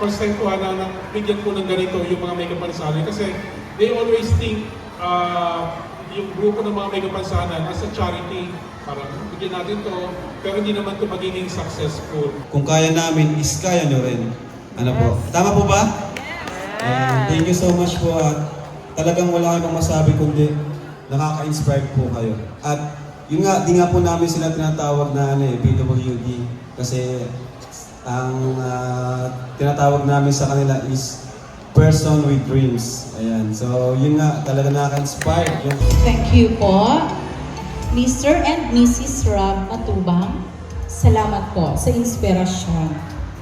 First time ko na bigyan ko ng ganito yung mga may kapansanan kasi they always think yung grupo ng mga may kapansanan as a charity, parang bigyan natin to, pero hindi naman to magiging successful. Kung kaya namin, is kaya nyo rin. Ano po? Tama po ba? Thank you so much po at talagang wala kang masabi kundi nakaka-inspire po kayo. At yun nga, di nga po namin sila tinatawag na PWD kasi ang tinatawag namin sa kanila is person with dreams. Ayan. So, yun nga, talaga nakaka-inspire. Thank you po, Mr. and Mrs. Rob Matubang. Salamat po sa inspirasyon.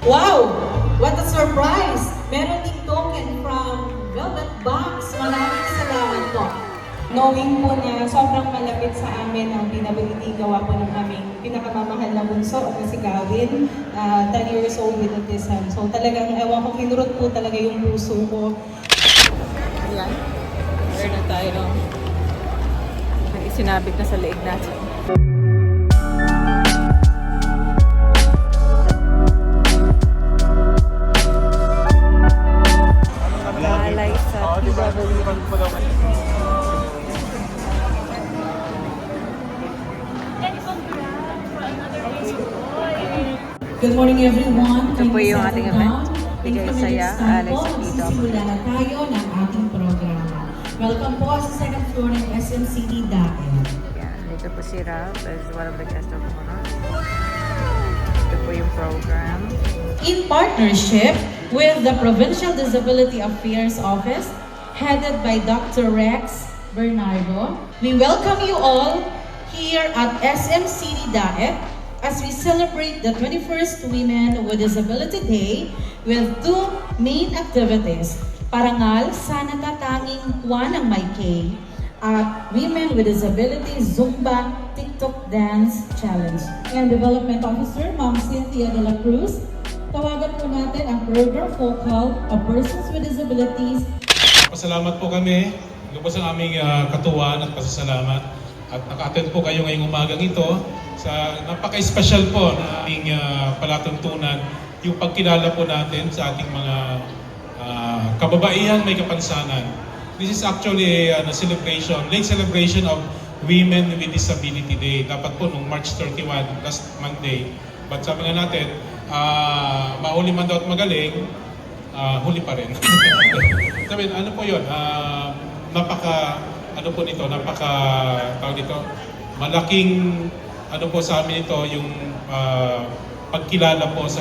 Wow! What a surprise! Meron ding token from Velvet Box. Maraming salamat po. Knowing po na sobrang malapit sa amin ang PWD, gawa po ng aming pinakamamahal na bunso na si Gavin, 10 years old with autism. So talagang, ewan ko, kinurot po talaga yung puso ko. Ayan. Meron na tayo ng isinabit na sa leeg natin. Malay sa PWD. Good morning everyone. Ito po yung ating event. Bigay saya, alay sa PWD. Simula na tayo ng ating programa. Welcome po sa second floor ng SMCD Daet. Yan. Dito po si Rob as one of the guest of honor. Ito po yung program. In partnership with the Provincial Disability Affairs Office, headed by Dr. Rex Bernardo, we welcome you all here at SMCD Daet as we celebrate the 21st Women with Disability Day with two main activities. Parangal sa natatanging Juan ng Maykay at Women with Disability Zumba TikTok Dance Challenge. And Development Officer, Ma'am Cynthia de la Cruz, tawagan po natin ang program focal of persons with disabilities. Pasalamat po kami, lubos ang aming katuwaan at pasasalamat. At naka-attend po kayo ngayong umagang ito sa napaka-special po na aming palatuntunan, yung pagkilala po natin sa ating mga kababaihan may kapansanan. This is actually a celebration, late celebration of Women with Disability Day. Dapat po nung March 31, last Monday. But sabi nga natin, mahuli man daw at magaling, huli pa rin. Sabi, ano po yun? Ano po nito, tawag dito, malaking ano po sa amin ito yung pagkilala po sa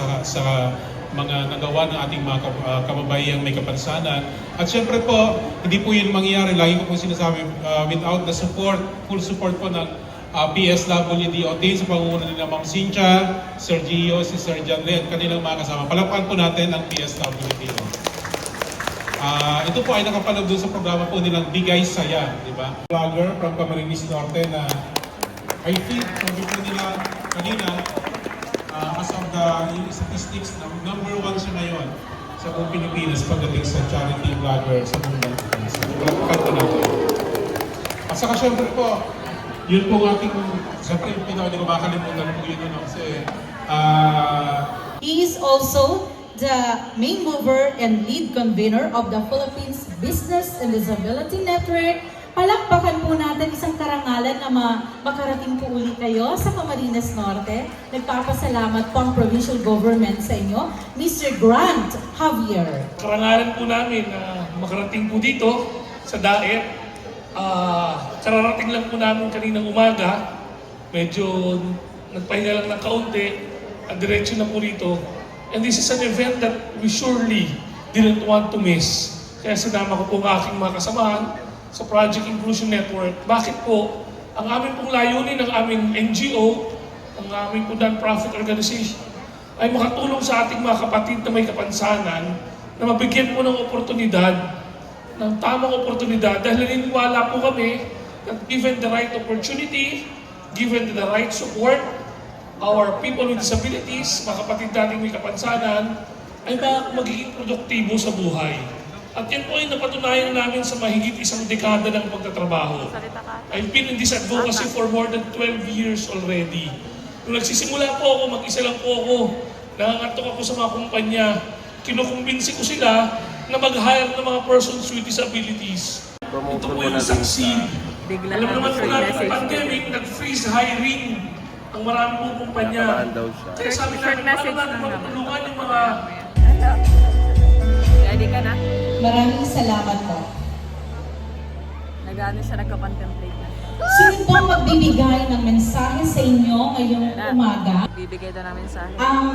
mga nagawa ng ating mga kababayang may kapansanan. At syempre po, hindi po yun mangyayari, lagi ko po sinasabi, without the support, full support po ng PSWDOT sa pangunguna nila Ma'am Cynthia, Sir Gio, si Sir John Lee, at kanilang mga kasama. Palakpakan po natin ang PSWD. Ito po ay nakapanood doon sa programa po nilang Bigay Saya, di ba? Vlogger from Camarines Norte na I think, sabi po nila kanina, as of the statistics, number 1 siya ngayon sa buong Pilipinas pagdating sa charity vlogger sa buong Pilipinas. Palakpakan po natin. At saka syempre po, yun po ating, syempre yung hindi ko makalimutan po yun kasi He is also the main mover and lead convener of the Philippines Business and Disability Network. Palakpakan po natin isang karangalan na makarating po uli kayo sa Camarines Norte. Nagpapasalamat po ang provincial government sa inyo, Mr. Grant Javier. Karangalan po namin na makarating po dito sa Daet. Kararating lang po namin kaninang umaga. Medyo nagpahinga lang ng kaunti at diretso na po rito. And this is an event that we surely didn't want to miss. Kaya sinama ko po ang aking mga kasamahan sa Project Inclusion Network. Bakit po? Ang aming pong layunin ng aming NGO, ang aming po non-profit organization, ay makatulong sa ating mga kapatid na may kapansanan na mabigyan po ng oportunidad, ng tamang oportunidad, dahil naniniwala po kami that given the right opportunity, given the right support, our people with disabilities, mga kapatid nating may kapansanan, ay magiging produktibo sa buhay. At yan po ay napatunayan namin sa mahigit isang dekada ng pagtatrabaho. I've been in this advocacy for more than 12 years already. Nung nagsisimula po ako, mag-isa lang po ako, nangangatok ako sa mga kumpanya, kinukumbinsi ko sila na mag-hire ng mga persons with disabilities. Ito po yung saksi. Bigla Alam naman po short natin message. pandemic, nag-freeze hiring ang marami pong kumpanya. Kaya sabi Short natin, message paano natin lang naman. matulungan yung mga Hello. Ready ka na? Maraming salamat po. Nag-ano siya, nagka-contemplate na. Sino pong magbibigay ng mensahe sa inyo ngayong umaga? Bibigay daw ng mensahe. Ang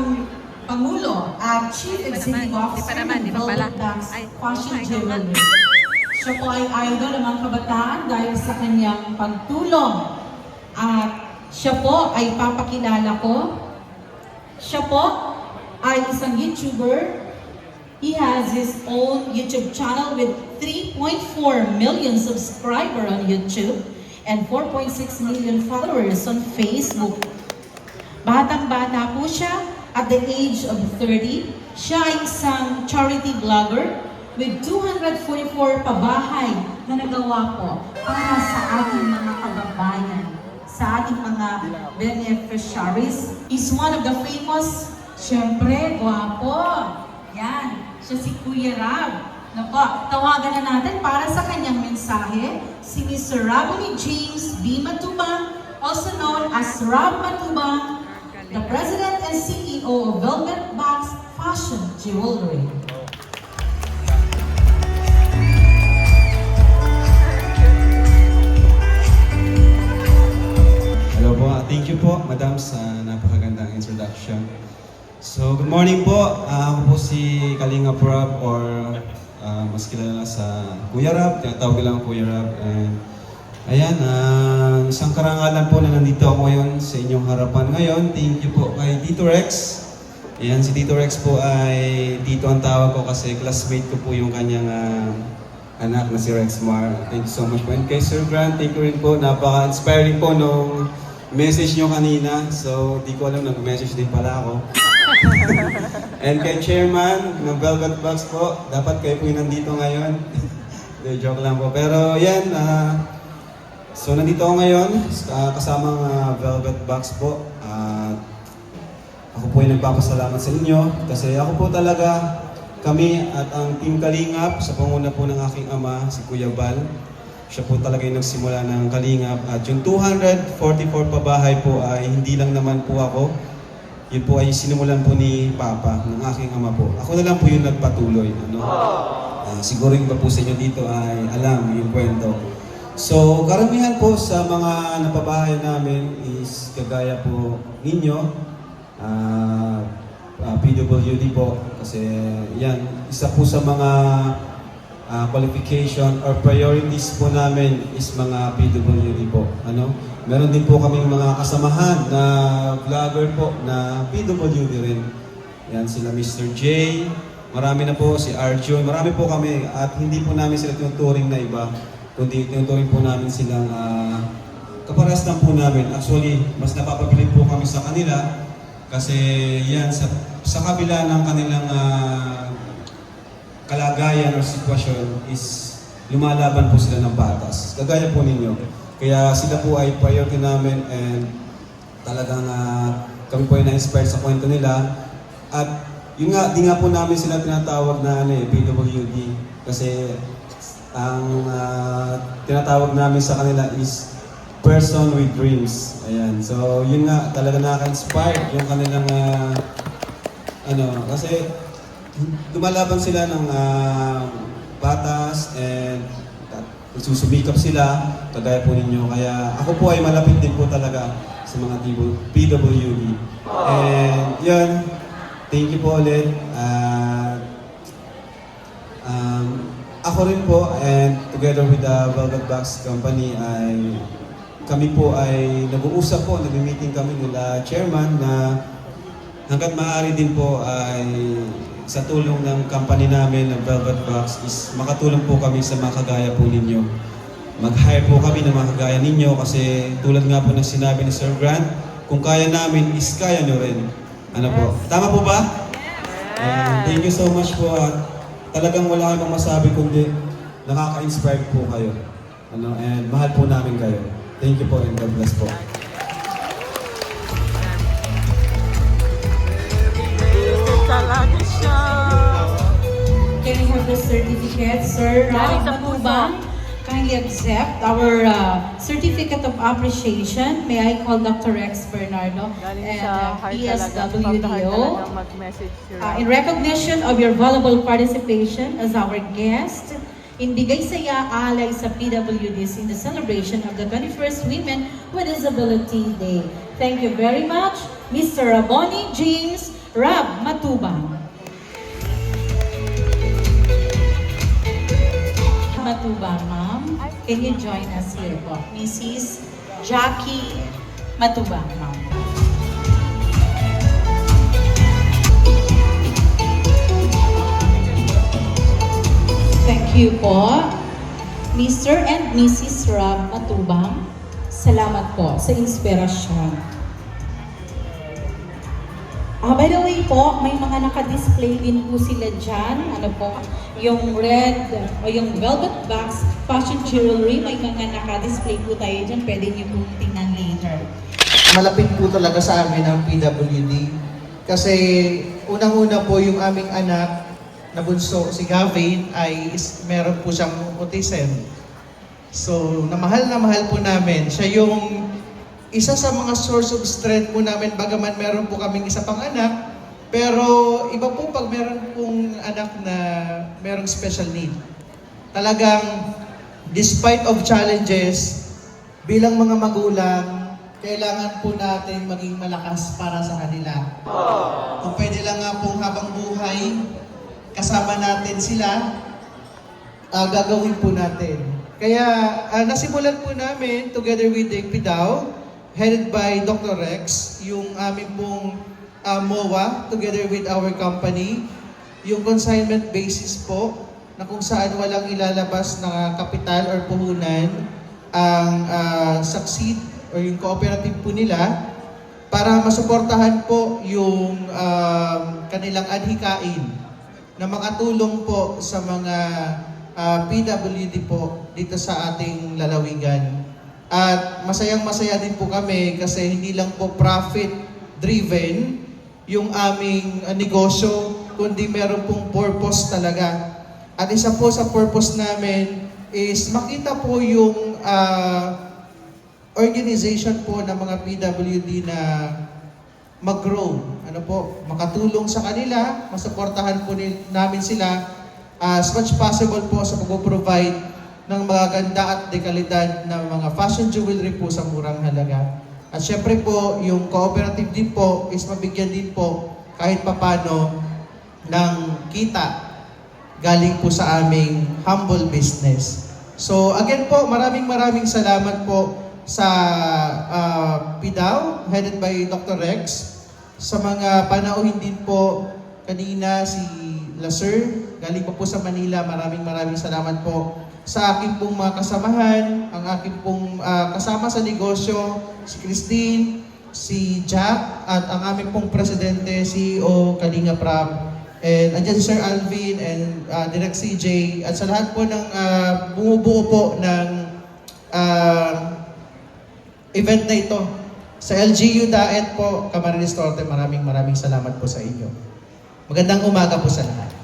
Pangulo at Chief Executive Officer naman, ng di pa pala. Velvet Bags Ay, Fashion okay, Jewelry. Siya po ay idol ng mga kabataan dahil sa kanyang pagtulong. At siya po ay papakilala ko. Siya po ay isang YouTuber. He has his own YouTube channel with 3.4 million subscribers on YouTube and 4.6 million followers on Facebook. Batang-bata po siya. At the age of 30, siya ay isang charity vlogger with 244 pabahay na nagawa po para sa ating mga kababayan, sa ating mga beneficiaries. Is one of the famous, syempre, gwapo. Yan, siya si Kuya Rab. Naku, tawagan na natin para sa kanyang mensahe, si Mr. Raboni James B. Matubang, also known as Rab Matubang, the President and CEO of Velvet Bags Fashion Jewelry. Hello po. Thank you po, Madam, sa napakagandang introduction. So, good morning po. Ako po si Kalinga Rab or mas kilala sa Kuya Rab. Tinatawag lang Kuya Rab. And ayan, isang karangalan po na nandito ako ngayon sa inyong harapan ngayon. Thank you po kay Tito Rex. Ayan, si Tito Rex po ay Tito ang tawag ko kasi classmate ko po yung kanyang anak na si Rex Mar. Thank you so much po. And kay Sir Grant, thank you rin po. Napaka-inspiring po nung message nyo kanina. So, di ko alam, nag-message din pala ako. And kay Chairman ng Velvet Bags po, dapat kayo po yung nandito ngayon. Joke lang po. Pero yan, so nandito ako ngayon, kasamang Velvet Bags po. Ako po ay nagpapasalamat sa inyo kasi ako po talaga, kami at ang Team Kalingap sa panguna po ng aking ama, si Kuya Bal. Siya po talaga yung nagsimula ng Kalingap at yung 244 pabahay po ay hindi lang naman po ako. Yun po ay sinimulan po ni Papa, ng aking ama po. Ako na lang po yung nagpatuloy. Siguro yung iba po sa inyo dito ay alam yung kwento. So, karamihan po sa mga napabahay namin is kagaya po ninyo, PWD po. Kasi yan, isa po sa mga qualification or priorities po namin is mga PWD po. Meron din po kaming mga kasamahan na vlogger po na PWD rin. Yan sila Mr. J, marami na po, si Arjun, marami po kami at hindi po namin sila tinuturing na iba. Kundi tinuturing po namin silang kapares lang po namin. Actually, mas napapabilib po kami sa kanila kasi yan, sa kabila ng kanilang kalagayan o sitwasyon is lumalaban po sila ng batas. Kagaya po ninyo. Kaya sila po ay priority namin and talagang kami po ay na-inspire sa kwento nila. At yun nga, di nga po namin sila tinatawag na PWD kasi ang tinatawag namin sa kanila is person with dreams. Ayan. So, yun nga, talaga nakaka-inspire yung kanilang kasi lumalaban sila ng batas and susumikap sila, kagaya po ninyo. Kaya ako po ay malapit din po talaga sa mga PWD. And yun, thank you po ulit. Ako rin po and together with the Velvet Bags Company ay kami po ay nag-uusap po, nag-meeting kami nila chairman na hanggat maaari din po ay sa tulong ng company namin ng Velvet Bags is makatulong po kami sa mga kagaya po ninyo. Mag-hire po kami ng mga kagaya ninyo kasi tulad nga po ng sinabi ni Sir Grant, kung kaya namin is kaya nyo rin. Ano po? Tama po ba? Thank you so much po at talagang wala kayong masabi kundi nakaka-inspire po kayo. And mahal po namin kayo. Thank you po and God bless po. Talaga siya. the certificate, Sir Rab Matubang. Kindly accept our certificate of appreciation. May I call Dr. Rex Bernardo Galing and sa heart talaga. From the heart PSWDO. talagang mag-message si Rob. In recognition of your valuable participation as our guest in Bigay Saya Alay sa PWDs in the celebration of the 21st Women with Disability Day. Thank you very much, Mr. Raboni James Rab Matubang. Matubang, ma'am. Can you join us here po? Mrs. Jackie Matubang, ma'am. Thank you po, Mr. and Mrs. Rab Matubang. Salamat po sa inspirasyon. By the way po, may mga naka-display din po sila dyan. Ano po, yung red o yung velvet box fashion jewelry, may mga naka-display po tayo dyan. Pwede niyo pong tingnan later. Malapit po talaga sa amin ang PWD. Kasi unang-una po yung aming anak na bunso, si Gavin, meron po siyang autism. So, na mahal po namin. Siya yung isa sa mga source of strength po namin, bagaman meron po kaming isa pang anak, pero iba po pag meron pong anak na merong special need. Talagang, despite of challenges, bilang mga magulang, kailangan po natin maging malakas para sa kanila. Kung pwede lang nga pong habang buhay, kasama natin sila, gagawin po natin. Kaya nasimulan po namin together with the PDAO, headed by Dr. Rex, yung aming pong MOA, together with our company, yung consignment basis po, na kung saan walang ilalabas na kapital or puhunan ang succeed or yung cooperative po nila para masuportahan po yung kanilang adhikain na makatulong po sa mga PWD po dito sa ating lalawigan. At masayang-masaya din po kami kasi hindi lang po profit-driven yung aming negosyo, kundi meron pong purpose talaga. At isa po sa purpose namin is makita po yung organization po ng mga PWD na mag-grow. Ano po, makatulong sa kanila, masuportahan po namin sila as much possible po sa pag-provide ng mga ganda at dekalidad na mga fashion jewelry po sa murang halaga. At syempre po, yung cooperative din po is mabigyan din po kahit papano ng kita galing po sa aming humble business. So again po, maraming salamat po sa PDAO, headed by Dr. Rex. Sa mga panauhin din po kanina si Lasir, galing po sa Manila, maraming salamat po. Sa aking pong mga kasamahan, ang aking pong kasama sa negosyo, si Christine, si Jack, at ang aming pong presidente, CEO Kalinga Prab, and andyan si Sir Alvin and Direct CJ, at sa lahat po ng bumubuo po ng event na ito. Sa LGU Daet po, Camarines Norte, maraming salamat po sa inyo. Magandang umaga po sa lahat.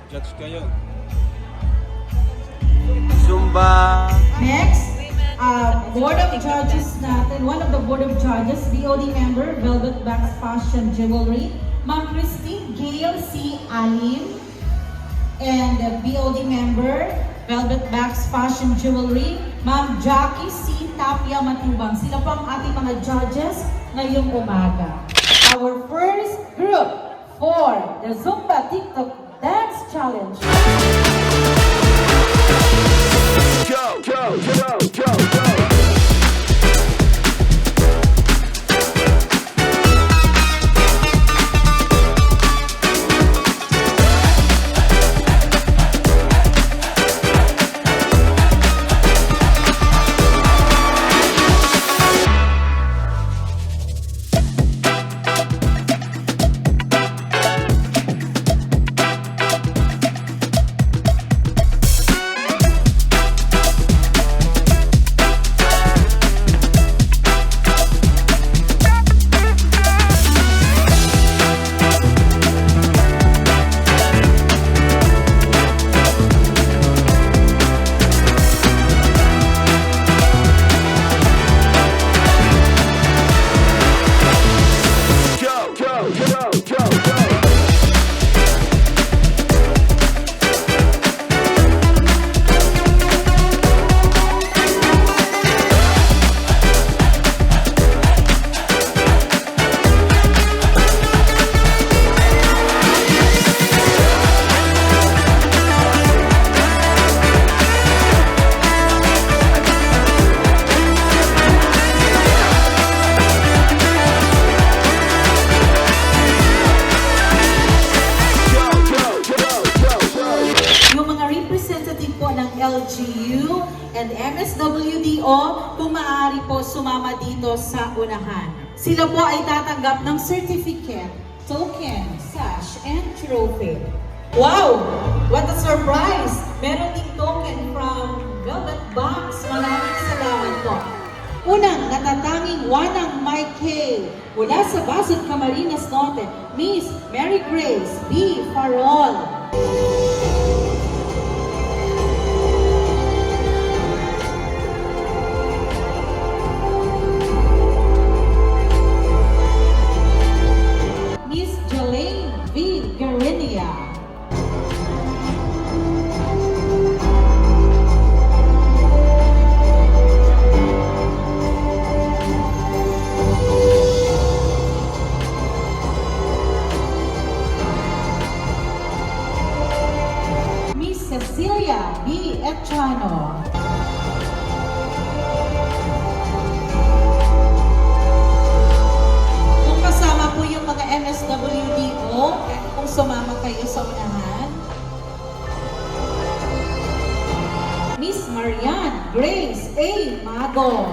Judge kayo. Zumba. Next, Board of Judges natin, one of the Board of Judges, BOD member, Velvet Bags Fashion Jewelry, Ma'am Christine Gail C. Alim, and BOD member, Velvet Bags Fashion Jewelry, Ma'am Jackie C. Tapia Matubang. Sila po ang ating mga judges ngayong umaga. Our first group for the Zumba TikTok Dance Challenge. LGU and MSWDO kung maaari po sumama dito sa unahan. Sila po ay tatanggap ng certificate, token, sash, and trophy. Wow! What a surprise! Meron ding token from Velvet Box. Maraming salamat po. Unang natatanging Wanang Mike K. Mula sa Basud Camarines Norte, Miss Mary Grace B. Farol. Miss Jelaine V. Garinia. Miss Cecilia B. Echano. Kung kasama po yung mga MSWDO, kung sumama kayo sa unahan. Miss Marian Grace A. Mago.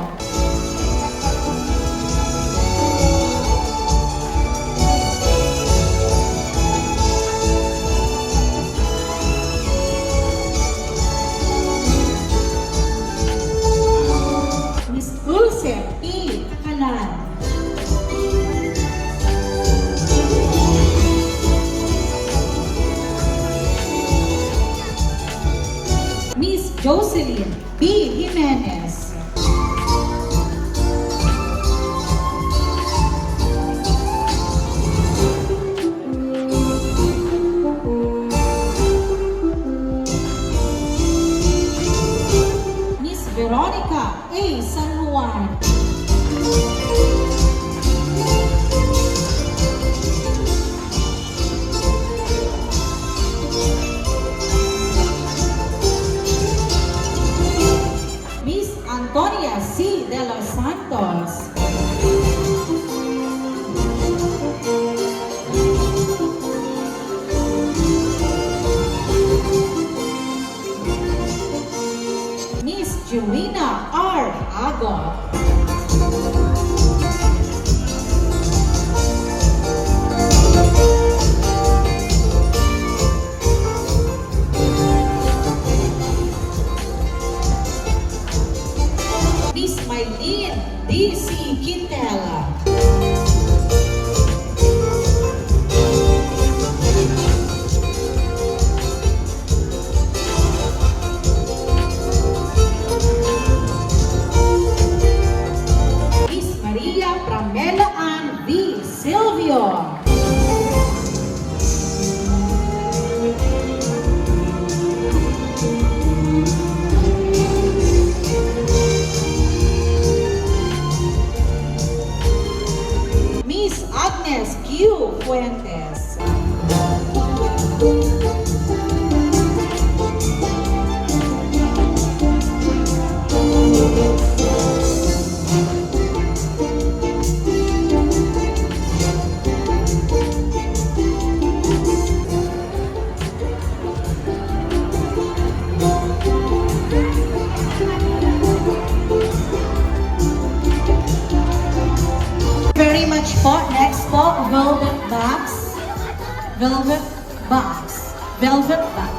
Miss Dulce P. Kanan. Miss Jocelyn B. Jimenez. Miss Veronica A. San Juan. Miss Antonia C. De Los Santos. Miss Joanna R. Agot. Miss Maylene D.C. Quintela. velvet bag.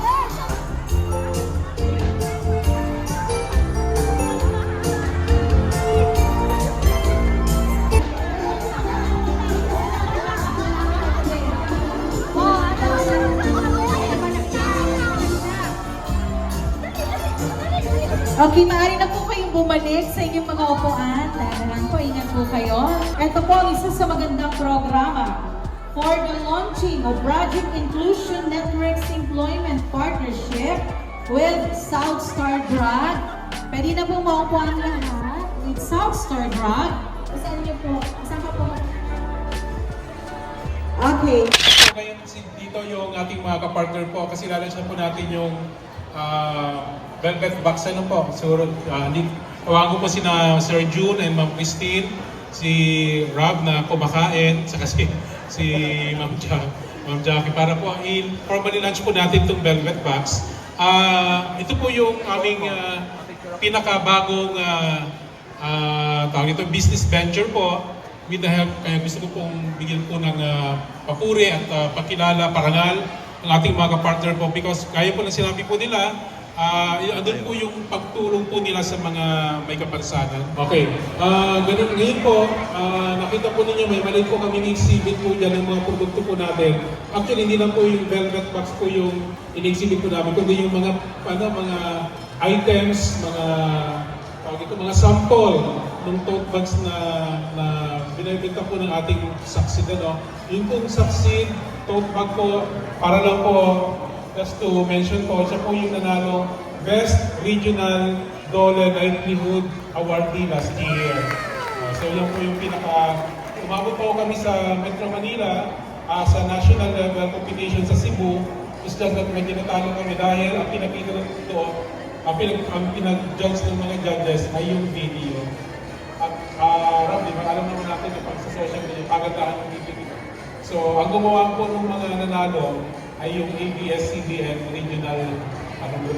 Okay, maaari na po kayong bumalik sa inyong mga upuan. Tarahan po, ingat po kayo. Ito po ang isa sa magandang programa for the launching of Project Inclusion Network's Employment Partnership with South Star Drug. Pwede na po maupuan lahat with South Star Drug. Saan niyo po? Saan ka po? Okay. So, ngayon dito yung ating mga kapartner po kasi lalunch na po natin yung velvet box ano po. So, tawagan ko po sina Sir June and Ma'am Christine, si Rob na kumakain, saka si Ma'am Jackie para po formally launch po natin itong velvet box. Ito po yung aming pinakabagong tawag ito, business venture po with the help, kaya gusto ko pong bigyan po ng papuri at pakilala, parangal ng ating mga partner po because kaya po na sinabi po nila, andun po yung pagtulong po nila sa mga may kapansanan. Okay, ganun ngayon po, nakita po ninyo may maliit po kami exhibit po dyan ng mga produkto po natin. Actually, hindi lang po yung velvet box po yung in-exhibit po namin, kundi yung mga items, mga sample ng tote bags na binibenta po ng ating Succeed. Yung pong Succeed tote bag po, para lang po, just to mention po, siya po yung nanalo Best Regional Dole Livelihood Awardee last year. So yan po yung umabot po kami sa Metro Manila sa national level competition sa Cebu. It's just that may tinatalo kami dahil ang pinakita doon, ang pinag-judge ng mga judges ay yung video. At Rob, di ba alam naman natin na pag sa social media, pagandahan ng video. So ang gumawa po ng mga nanalo ay yung ABS-CBN Regional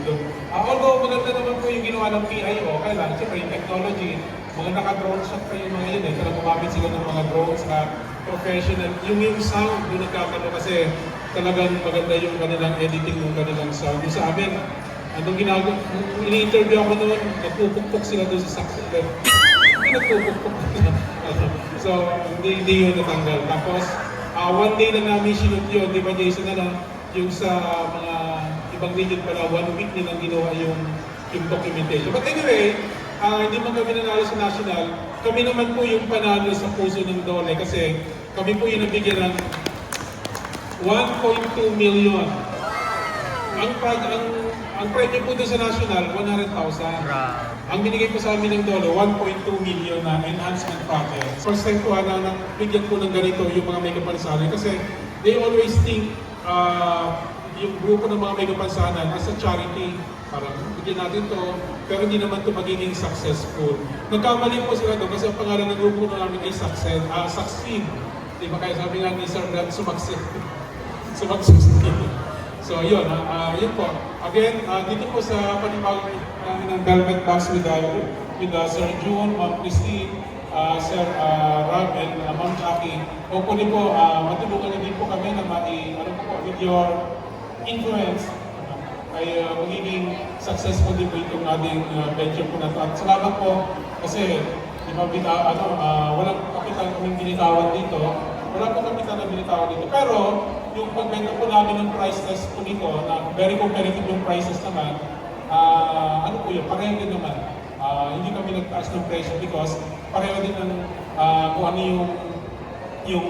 doon. Although maganda naman po yung ginawa ng PIO, kaya lang, siyempre yung technology, mga naka-drone shot pa yung mga yun kaya gumamit sila ng mga drones na professional. Yung sound, doon nagkakano kasi talagang maganda yung kanilang editing ng kanilang sound. Yung sa amin, anong ginagawa, ini-interview ako noon, nagpupukpok sila doon sa Succeed. Hindi nagpupukpok. So, hindi yun natanggal. Tapos, one day na namin sinut yun, di ba Jason, yung sa mga ibang region pala, 1 week nilang ginawa yung documentation. But anyway, hindi man kami nanalo sa national, kami naman po yung panalo sa puso ng Dole kasi kami po yung nabigyan ng 1.2 million. Ang premyo po doon sa national, 100,000. Ang binigay po sa amin ng Dole, 1.2 million na enhancement project. First time po na bigyan po ng ganito yung mga may kapansanan kasi they always think yung grupo ng mga may kapansanan as a charity, parang bigyan natin to, pero hindi naman to magiging successful. Nagkamali po sila doon kasi ang pangalan ng grupo namin ay Succeed. Di ba kaya sabi nga ni Sir Brad, sumaksid. So yun, yun po. Again, dito po sa panibag ng Velvet Box with Sir June, Ma'am Christine, Sir Rob, and Ma'am Jackie. Hopefully po, matulungan din po kami na with your influence ay magiging successful din po itong ating venture po na ito. At salamat po kasi di ba, walang kapital kaming binitawan dito. Wala po kapital na binitawan dito. Pero yung pagbenta po namin ng price list po dito, na very competitive yung prices naman, ano po yun, pareho din naman. Hindi kami nagtaas ng presyo because pareho din ng kung ano yung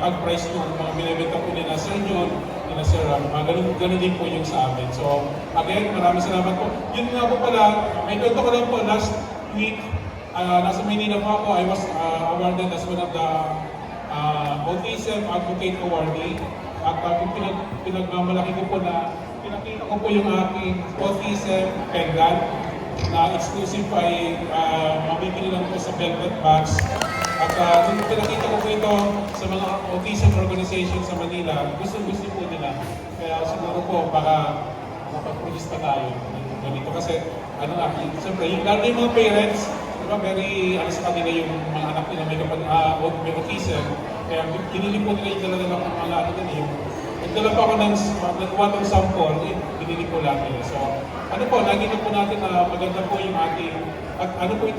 tag price ng mga binibenta po nila Sir John, nila Sir Ram. Ganun din po yung sa amin. So again, maraming salamat po. Yun nga po pala, may kwento ko lang po last week, nasa Manila po ako, I was awarded as one of the Autism Advocate Awardee. At pinagmamalaki ko po na pinakita ko po yung aking Autism pendant na exclusive ay mabibili lang po sa Velvet Box. At nung pinakita ko po ito sa mga autism organization sa Manila, gusto po nila. Kaya siguro po baka makapag-produce pa tayo ng ganito. Kasi siyempre, lalo yung mga parents, diba, very sa kanila yung mga anak nila may autism. Kaya pinili po nila yung talaga ng mga yung nagdala pa ako nagawa ng sample, binili ko lang nila. So, ano po, nakita po natin na maganda po yung ating, at ano po ito,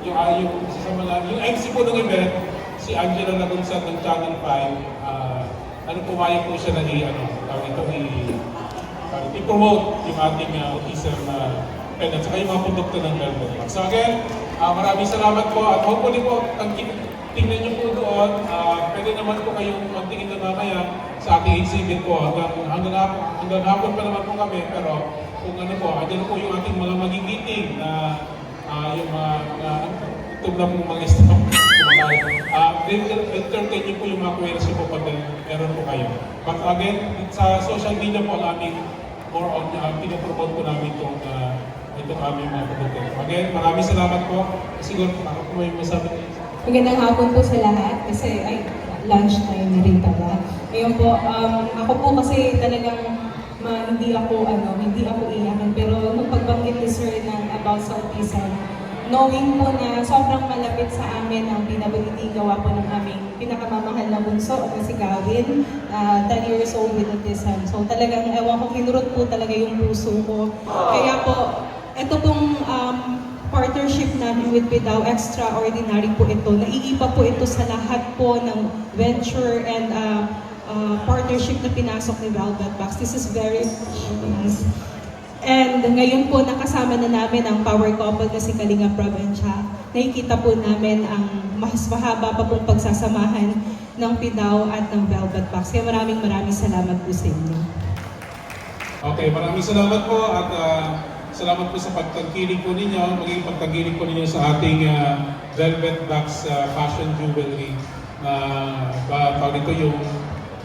yung isa sa mga, yung MC po ng event, si Angela Lagunsat ng Channel 5, pumayag po siya na i-promote yung ating autism pen at saka yung mga produkto ng Velvet Box. So again, maraming salamat po at hopefully po, tingnan niyo po doon, pwede naman po kayong magtingin na mamaya sa ating exhibit po hanggang hapon pa naman po kami, pero kung ano po, andyan po yung ating mga magigiting na yung mga itong na pong mga staff, entertain niyo po yung mga queries niyo po pag meron po kayo. But again, sa social media po aming more on, pinapromote po namin itong aming mga produkto. Again, maraming salamat po. Siguro, ako po may masabi niyo. Magandang hapon po sa lahat kasi lunch time na rin pala. Ngayon po, ako po kasi talagang hindi ako iyakan, pero nung pagbanggit ni Sir about sa autism, knowing po na sobrang malapit sa amin ang PWD gawa po ng aming pinakamamahal na bunso na si Gavin, 10 years old with autism. So talagang ewan ko, kinurot po talaga yung puso ko. Kaya po, ito pong partnership namin with PDAW, extraordinary po ito. Naiiba po ito sa lahat po ng venture and partnership na pinasok ni Velvet Box. This is very nice. And ngayon po, nakasama na namin ang power couple na si Kalinga Provincia. Nakikita po namin ang mas mahaba pa pong pagsasamahan ng PDAW at ng Velvet Box. Kaya maraming salamat po sa inyo. Okay, maraming salamat po at salamat po sa pagtangkilik po ninyo, maging pagtangkilik po ninyo sa ating Velvet Box Fashion Jewelry na tawag nito yung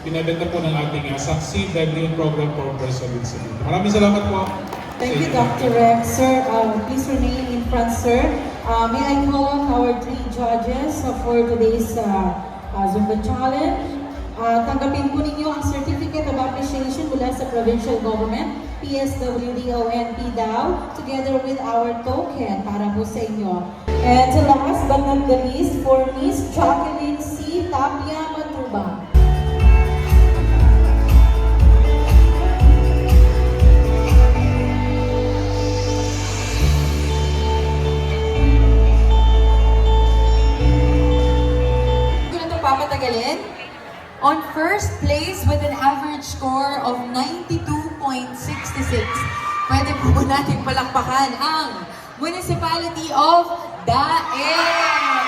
binibenta po ng ating Succeed Livelihood Program for Person with Disability. Maraming salamat po. Thank you, Dr. Rex. Sir, please remain in front, sir. May I call on our 3 judges for today's Zumba Challenge. Tanggapin po ninyo ang Certificate of Appreciation mula sa Provincial Government, PSWD-ON, PDAW, together with our token para po sa inyo. And last but not the least, for Miss Jacqueline C. Tapia Matubang. Papatagalin. On first place with an average score of 92.66. Pwede po natin palakpakan ang Municipality of Daet.